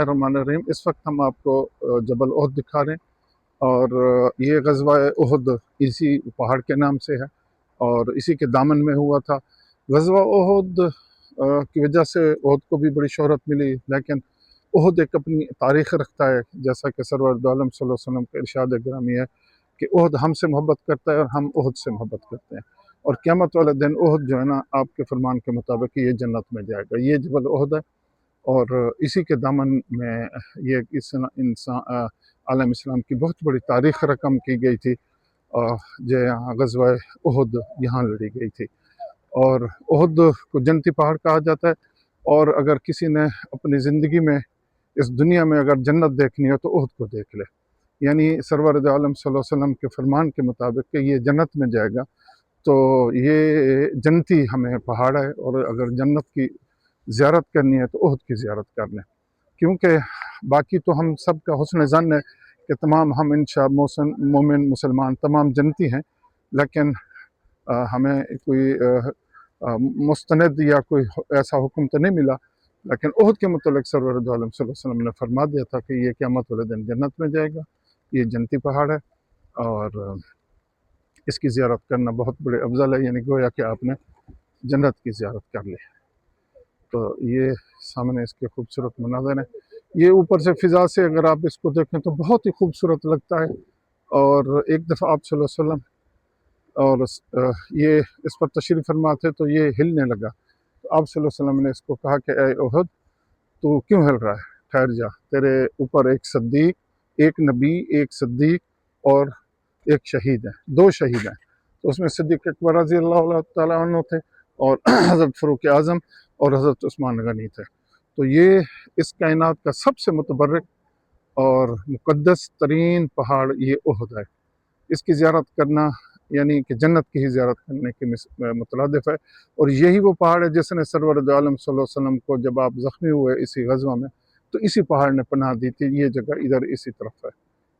रहमान रहीम। इस वक्त हम आपको जबल ओहद दिखा रहे हैं और ये ग़ज़वा ओहद इसी पहाड़ के नाम से है और इसी के दामन में हुआ था। ग़ज़वा ओहद की वजह से ओहद को भी बड़ी शोहरत मिली, लेकिन ओहद एक अपनी तारीख़ रखता है, जैसा कि सरवर दो आलम सल्लल्लाहु अलैहि वसल्लम का इरशाद ग्रामी है कि ओहद हमसे मोहब्बत करता है और हम ओहद से मोहब्बत करते हैं। और क़यामत वाले दिन ओहद जो है ना, आपके फरमान के मुताबिक ये जन्नत में जाएगा। ये जबल ओहद है और इसी के दामन में ये इंसान आलम इस्लाम की बहुत बड़ी तारीख़ रकम की गई थी, जो यहाँ ग़ज़वा ओहद यहाँ लड़ी गई थी। और ओहद को जन्नती पहाड़ कहा जाता है। और अगर किसी ने अपनी ज़िंदगी में इस दुनिया में अगर जन्नत देखनी है तो ओहद को देख ले। यानी सरवर दो आलम सल्लल्लाहु अलैहि वसल्लम के फरमान के मुताबिक कि ये जन्नत में जाएगा, तो ये जन्नती हमें पहाड़ है। और अगर जन्नत की ज़ियारत करनी है तो ओहद की ज़ियारत कर लें, क्योंकि बाकी तो हम सब का हुस्न ज़न है कि तमाम हम इंशाअल्लाह मोमिन मुसलमान तमाम जन्नती हैं, लेकिन हमें कोई मुस्तनद या कोई ऐसा हुक्म तो नहीं मिला। लेकिन ओहद के मुतल्लिक़ सरवर दो आलम सल्लल्लाहु अलैहि वसल्लम ने फरमा दिया था कि ये क़यामत वाले दिन जन्नत में जाएगा, ये जन्नती पहाड़ है और इसकी ज़ियारत करना बहुत बड़े अफजल है, यानी गोया कि आपने जन्नत की ज़ियारत कर ली। तो ये सामने इसके खूबसूरत मनाज़र हैं। ये ऊपर से फ़िज़ा से अगर आप इसको देखें तो बहुत ही खूबसूरत लगता है। और एक दफ़ा आप सल्लल्लाहु अलैहि वसल्लम और ये इस पर तशरीफ़ फरमा थे तो ये हिलने लगा, तो आप सल्लल्लाहु अलैहि वसल्लम ने इसको कहा कि ए ओहद, तू क्यों हिल रहा है, ठहर जा, तेरे ऊपर एक सद्दीक, एक नबी, एक सद्दीक और एक शहीद है, दो शहीद हैं। तो उसमें सिद्दीक़ अकबर रज़ी अल्लाह तआला अन्हु थे और हज़रत फ़ारूक आज़म और हज़रत उस्मान गनी थे। तो ये इस कायनात का सबसे मुतबर्रिक और मुक़द्दस तरीन पहाड़ ये ओहद है। इसकी ज़ियारत करना यानी कि जन्नत की ही ज़ियारत करने के मुतरादिफ़ है। और यही वो पहाड़ है जिसने सरवर दो आलम सल्लल्लाहु अलैहि वसल्लम को, जब आप ज़ख्मी हुए इसी ग़ज़वा में, तो इसी पहाड़ ने पनाह दी थी। ये जगह इधर इसी तरफ है,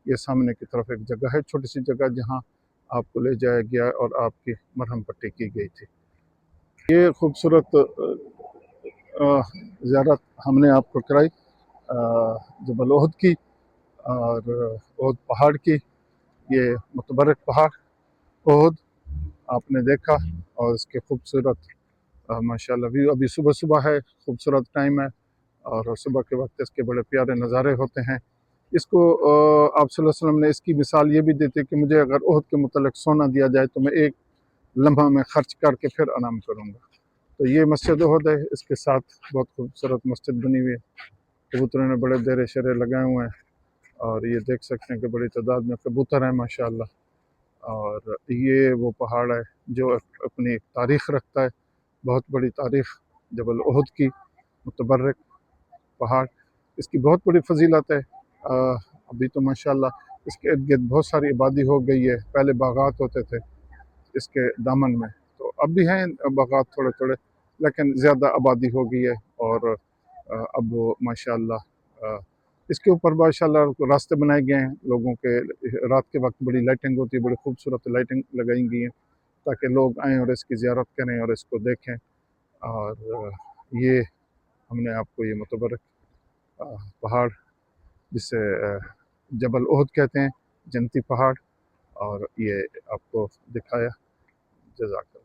ये सामने की तरफ एक जगह है, छोटी सी जगह, जहाँ आपको ले जाया गया और आपकी मरहम पट्टी की गई थी। ये खूबसूरत ज़ियारत हमने आपको कराई जबल ओहद की और ओहद पहाड़ की। ये मुतबर्रिक पहाड़ ओहद आपने देखा और इसके खूबसूरत माशाअल्लाह व्यू। अभी सुबह सुबह है, खूबसूरत टाइम है और सुबह के वक्त इसके बड़े प्यारे नज़ारे होते हैं। इसको आप सल्लल्लाहु अलैहि वसल्लम ने इसकी मिसाल ये भी दी थी कि मुझे अगर ओहद के मुतल्लिक़ सोना दिया जाए तो मैं एक लम्हा में खर्च करके फिर आराम करूँगा। तो ये मस्जिद ओहद है, इसके साथ बहुत खूबसूरत मस्जिद बनी हुई है। कबूतरों ने बड़े देरे शेरे लगाए हुए हैं और ये देख सकते हैं कि बड़ी तादाद में कबूतर हैं माशाअल्लाह। और ये वो पहाड़ है जो अपनी एक तारीख़ रखता है, बहुत बड़ी तारीख़ जबल ओहद की, मुतबर्रिक पहाड़। इसकी बहुत बड़ी फ़जीलत है। अभी तो माशाअल्लाह इसके इर्द-गिर्द बहुत सारी आबादी हो गई है। पहले बागात होते थे इसके दामन में, तो अब भी हैं बागात थोड़े-थोड़े, लेकिन ज़्यादा आबादी हो गई है। और अब वो माशाअल्लाह इसके ऊपर माशाअल्लाह रास्ते बनाए गए हैं लोगों के। रात के वक्त बड़ी लाइटिंग होती है, बड़ी खूबसूरत लाइटिंग लगाई गई हैं ताकि लोग आएँ और इसकी ज़ियारत करें और इसको देखें। और ये हमने आपको ये मुतबर्रिक पहाड़, जिसे जबल ओहद कहते हैं, जन्नती पहाड़, और ये आपको दिखाया। जज़ाकल्लाह।